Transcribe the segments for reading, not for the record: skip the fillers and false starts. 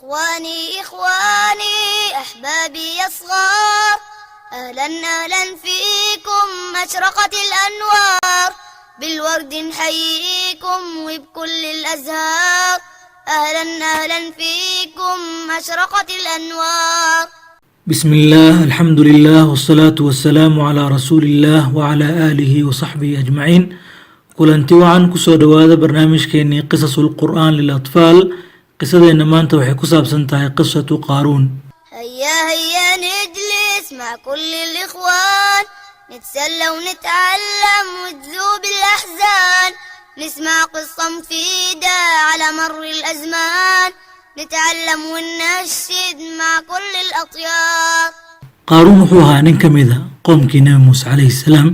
إخواني أحبابي الصغار، أهلا أهلا فيكم أشرقت الأنوار، بالورد نحييكم وبكل الأزهار، أهلا أهلا فيكم أشرقت الأنوار. بسم الله الحمد لله والصلاة والسلام على رسول الله وعلى آله وصحبه أجمعين. kulanti wacan kusoo dhawaada barnaamijkeenii qisasul qur'aan lilأطفaal. qisadeena maanta waxay ku saabsan tahay qisatu qaaruun. هيا هيا نجلس مع كل الإخوان، نتسلى ونتعلم وتذوب الأحزان، نسمع قصة مفيدة على مر الأزمان، نتعلم وننشد مع كل الأطيار. qaaruun wuxuu ahaa nin ka mid a qoomkii nebi muuse calayhi salaam.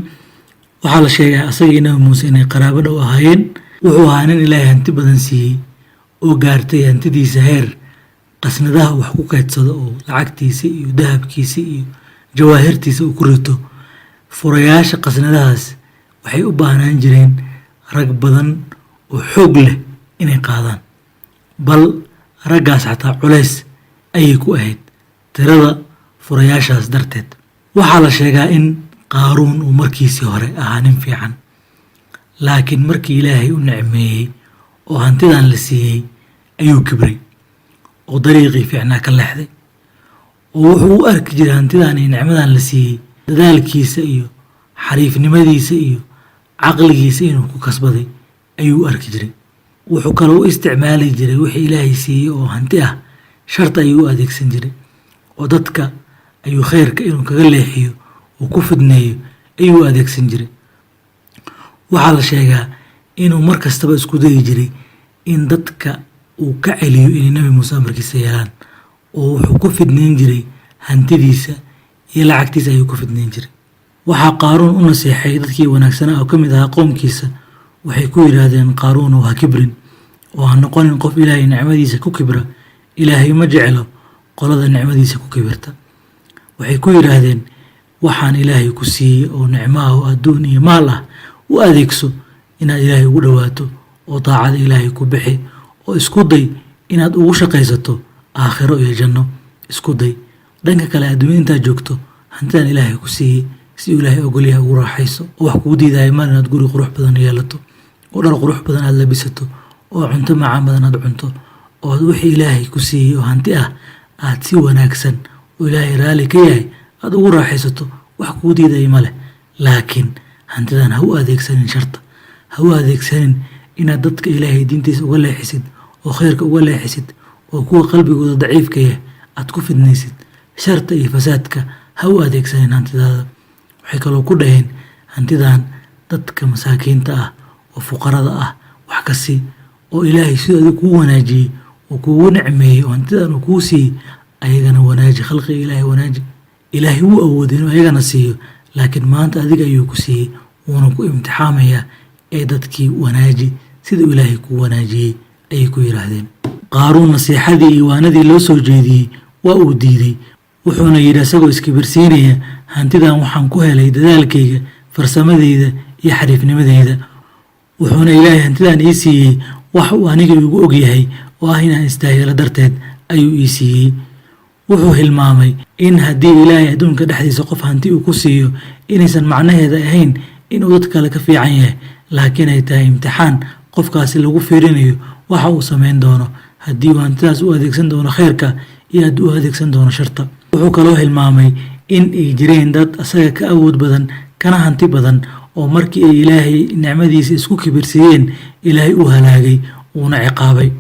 waxaa la sheegaa asagii nebi muuse inay qaraabo dhow ahaayeen. wuxuu ahaa nin ilaahay hanti badan siiyey oo gaartay hantidiisa heer qasnadaha wax ku kaydsado oo lacagtiisa iyo dahabkiisa iyo jawaahirtiisa uu ku rito. furayaasha qasnadahaas waxay u baahnaan jireen rag badan oo xoog leh inay qaadaan, bal raggaas xataa culays ayay ku ahayd tirada furayaashaas darteed. waxaa la sheegaa in qaaruun uu markiisii hore ahaa nin fiican, laakiin markii ilaahay u nicmeeyey oo hantidan la siiyey ayuu kibray oo dariiqii fiicnaa ka leexday, oo wuxuu u arki jiray hantidan iyo nicmadan la siiyey dadaalkiisa iyo xariifnimadiisa iyo caqligiisa inuu ku kasbaday ayuu u arki jiray. wuxuu kaloo u isticmaali jiray wixii ilaahay siiyey oo hanti ah sharta ayuu u adeegsan jiray, oo dadka ayuu khayrka inuu kaga leexiyo uu ku fidneeyo ayuu u adeegsan jiray. waxaa la sheegaa inuu mar kastaba isku dayi jiray in dadka uu ka celiyo inay nebi muuse amarkiisa yeelaan, oo wuxuu ku fidnayn jiray hantidiisa iyo lacagtiisa ayuu ku fidnayn jiray. waxaa qaaruun u naseexay dadkii wanaagsanaa oo ka mid ahaa qoomkiisa. waxay ku yidhaahdeen, qaaruunow ha kibrin oo ha noqonin qof ilaahay nicmadiisa ku kibra. ilaahay ma jeclo qolada nicmadiisa ku kibirta. waxay ku yidhaahdeen, waxaan ilaahay ku siiyey oo nicmaha oo adduun iyo maal ah u adeegso inaad ilaahay ugu dhowaato oo daacada ilaahay ku bixi, oo isku day inaad ugu shaqaysato aakhiro iyo janno. isku day dhanka kale adduunya intaad joogto hantidan ilaahay ku siiyey si uu ilaahay ogolyahay ugu raaxayso, oo wax kugu diidaaya maal inaad guri qurux badan yeelato, oo dhar qurux badan aad labisato, oo cunto macaan badan aad cunto, oo wixii ilaahay ku siiyey oo hanti ah aad si wanaagsan oo ilaahay raalli ka yahay aad ugu raaxaysato. wax kugu diidaya ma leh, laakiin hantidan ha u adeegsanin sharta, ha u adeegsanin inaad dadka ilaahay diintiisa uga leexisid oo khayrka uga leexisid, oo kuwa qalbigooda daciifka yah aad ku fidnaysid. sharta iyo fasaadka ha u adeegsanin hantidaada. waxay kaloo ku dhaheen, hantidan dadka masaakiinta ah oo fuqarada ah wax ka sii, oo ilaahay sidoo adiga kuu wanaajiyey oo kuugu nicmeeyey oo hantidan uu kuu siiyey ayagana wanaaji, khalqiga ilaahay wanaaji. ilaahay wuu awooday inuu ayagana siiyo, laakiin maanta adiga ayuu ku siiyey, wuuna ku imtixaamayaa ee dadkii wanaaji siduu ilaahay kuu wanaajiyey ayay ku yidhaahdeen. qaaruun nasiixadii iyo waanadii loo soo jeediyey waa uu diiday. wuxuuna yidhi isagoo iskibirsiinaya, hantidan waxaan ku helay dadaalkayga, farsamadeyda iyo xariifnimadeyda. wuxuuna ilaahay hantidan ii siiyey wax uu aniga igu ogyahay oo ah inaan istaahilo darteed ayuu ii siiyey. wuxuu hilmaamay in haddii ilaahay adduunka dhexdiisa qof hanti uu ku siiyo inaysan macnaheeda ahayn inuu dad kale ka fiican yahay, laakiin ay tahay imtixaan qofkaasi lagu fiirinayo waxa uu samayn doono, haddii uu hantidaas u adeegsan doono khayrka iyo haddii u adeegsan doono sharta. wuxuu kaloo hilmaamay in ay jireen dad asaga ka awood badan kana hanti badan oo markii ay ilaahay nicmadiisa isku kibirsiiyeen ilaahay u halaagay uuna ciqaabay.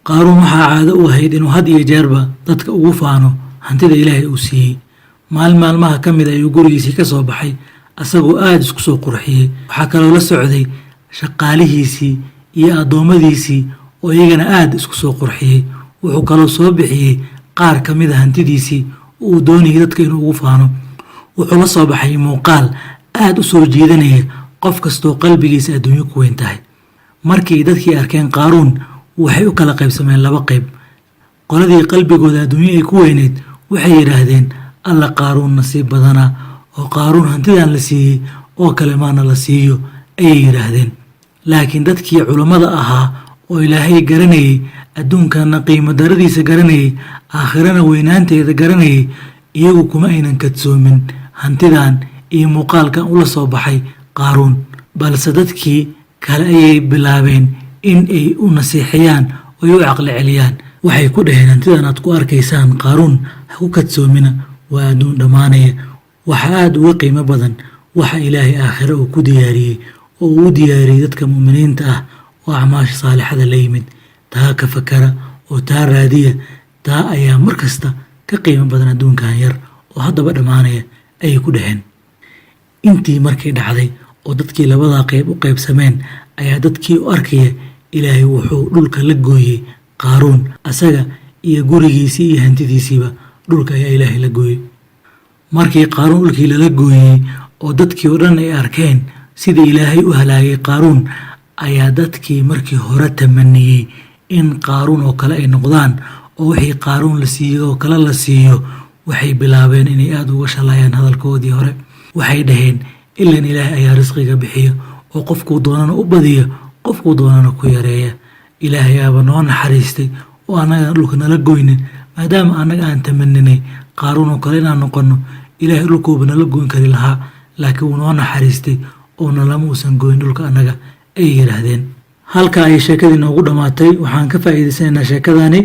qaaruun waxaa caado u ahayd inuu had iyo jeerba dadka ugu faano hantida ilaahay uu siiyey. maalmaha ka mid ayuu gurigiisii ka soo baxay asagoo aada isku soo qurxiyey. waxaa kaloo la socday shaqaalihiisii iyo addoommadiisii oo iyagana aada isku soo qurxiyey. wuxuu kaloo soo bixiyey qaar ka mid a hantidiisii oo uu doonayay dadka inuu ugu faano. wuxuu la soo baxay muuqaal aada u soo jiidanaya qof kastoo qalbigiisa adduunyo ku weyn tahay. markii dadkii arkeen qaaruun waxay u kala qaybsameen laba qayb. qoladii qalbigooda adduunyo ay ku weyneyd waxay yidhaahdeen, alla qaaruun nasiib badana oo qaaruun hantidan la siiyey oo kale maana la siiyo ayay yidhaahdeen. laakiin dadkii culammada ahaa oo ilaahay garanayay adduunkana qiimo daradiisa garanayay aakhirana weynaanteeda garanayay iyagu kuma aynan kadsoomin hantidan iyo muuqaalkan ula soo baxay qaaruun balse dadkii kale ayay bilaabeen in ay u nasiixiyaan oy u caqli celiyaan waxay ku dhaheen hantidan aad ku arkaysaan qaaruun ha ku kadsoomina waa adduun dhammaanaya waxa aada uga qiimo badan waxa ilaahay aakhire uu ku diyaariyey oo uu u diyaariyey dadka mu'miniinta ah oo acmaasha saalixada la yimid taa ka fakara oo taa raadiya taa ayaa mar kasta ka qiimo badan adduunkan yar oo haddaba dhammaanaya ayay ku dhaheen intii markay dhacday oo dadkii labadaa qayb u qaybsameen ayaa dadkii u arkaya ilaahay wuxuu dhulka la gooyey qaaruun asaga iyo gurigiisii iyo hantidiisiiba dhulka ayaa ilaahay la gooyey markii qaaruun dhulkii lala gooyey oo dadkii oo dhan ay arkeen sidii ilaahay u halaagay qaaruun ayaa dadkii markii hore tamaniyey in qaaruun oo kale ay noqdaan oo wixii qaaruun la siiyey oo kale la siiyo waxay bilaabeen inay aada uga shallaayaan hadalkoodii hore waxay dhaheen ilan ilaahay ayaa risqiga bixiya oo qofkuu doonana u badiya qofkuu doonana ku yareeya ilaahay aaba noo naxariistay oo annagaan dhulka nala goynin maadaama annaga aan tamaninay qaaruun oo kale inaan noqonno ilaahay dhulkuuba nala goyn kari lahaa laakiin wuu noo naxariistay oo nalama uusan goyn dhulka annaga ayay yidhaahdeen halka ay sheekadii noogu dhammaatay waxaan ka faa'iidaysanaynaa sheekadani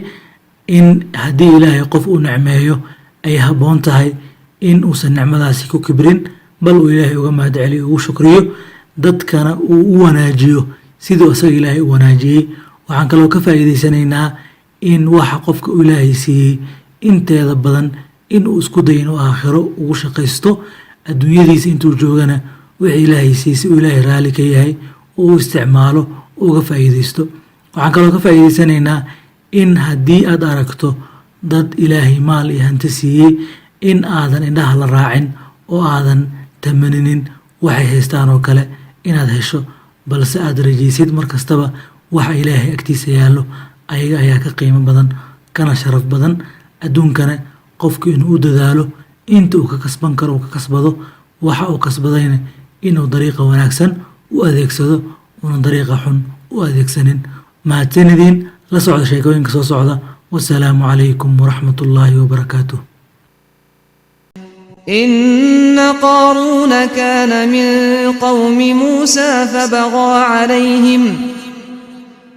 in haddii ilaahay qof u nicmeeyo ay habboon tahay in uusan nicmadaasi ku kibrin bal uu ilaahay uga mahadceliyo ugu shukriyo dadkana uu u wanaajiyo siduu asaga ilaahay u wanaajiyey waxaan kaloo ka faa'iidaysanaynaa in waxa qofka uu ilaahay siiyey inteeda badan in uu isku dayo inuu aakhiro ugu shaqaysto adduunyadiisa intuu joogana wixii ilaahay siiyey si uu ilaahay raalli ka yahay oo u isticmaalo oo uga faa'iidaysto waxaan kaloo ka faa'iidaysanaynaa in haddii aad aragto dad ilaahay maal iyo hanti siiyey in aadan indhaha la raacin oo aadan tamaninin waxay haystaan oo kale inaad hesho balse aad rajaysid mar kastaba waxa ilaahay agtiisa yaallo ayaga ayaa ka qiimo badan kana sharaf badan adduunkana qofku inuu u dadaalo inta uu ka kasban karo uu ka kasbado waxa uu kasbadayna inuu dariiqa wanaagsan u adeegsado una dariiqa xun u adeegsanin mahadsanidin la socda sheekooyinka soo socda wasalaamu calaykum waraxmat ullaahi wabarakaatuh إن قارون كان من قوم موسى فبغى عليهم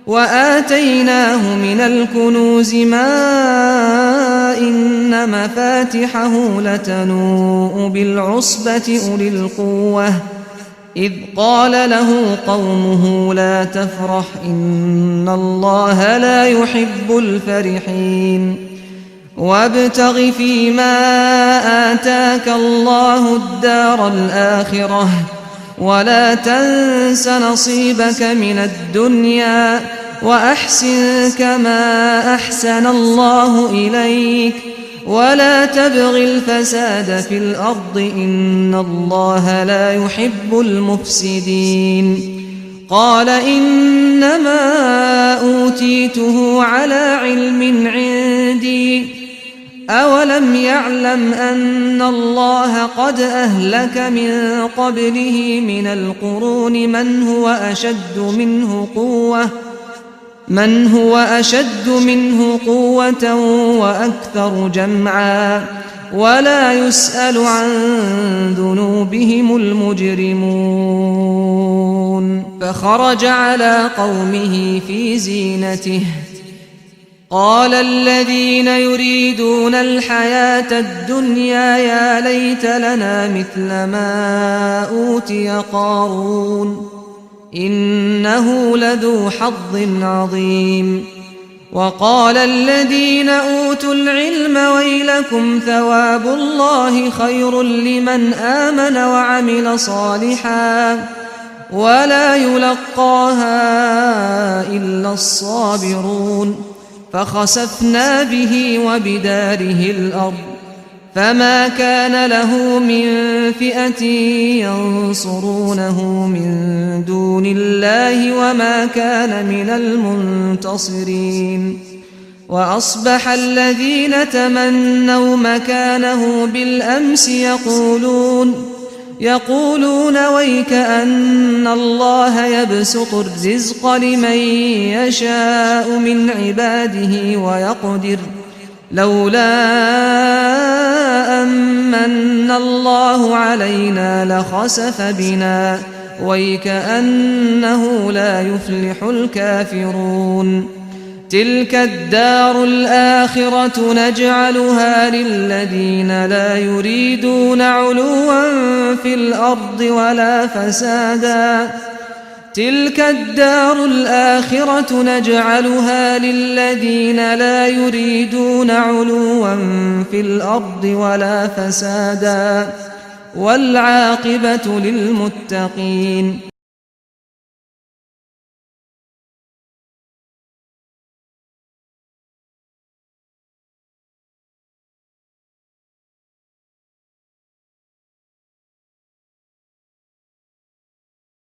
وآتيناه من الكنوز ما إن مفاتحه لتنوء بالعصبة أولي القوة إذ قال له قومه لا تفرح إن الله لا يحب الفرحين وابتغ فيما آتاك الله الدار الآخرة ولا تنس نصيبك من الدنيا وأحسن كما أحسن الله إليك ولا تبغ الفساد في الأرض إن الله لا يحب المفسدين قال إنما أوتيته على علم عندي أولم يعلم أن الله قد أهلك من قبله من القرون من هو أشد منه قوة وأكثر جمعا ولا يسأل عن ذنوبهم المجرمون فخرج على قومه في زينته قال الذين يريدون الحياة الدنيا يا ليت لنا مثل ما أوتي قارون إنه لذو حظ عظيم وقال الذين أوتوا العلم ويلكم ثواب الله خير لمن آمن وعمل صالحا ولا يلقاها إلا الصابرون فخسفنا به وبداره الأرض فما كان له من فئة ينصرونه من دون الله وما كان من المنتصرين وأصبح الذين تمنوا مكانه بالأمس يقولون ويك أن الله يبسط الرزق لمن يشاء من عباده ويقدر لولا أمن الله علينا لخسف بنا ويك أنه لا يفلح الكافرون تلك الدار الآخرة نجعلها للذين لا يريدون علوا في الأرض ولا فسادا تلك الدار الآخرة نجعلها للذين لا يريدون علوا في الأرض ولا فسادا والعاقبة للمتقين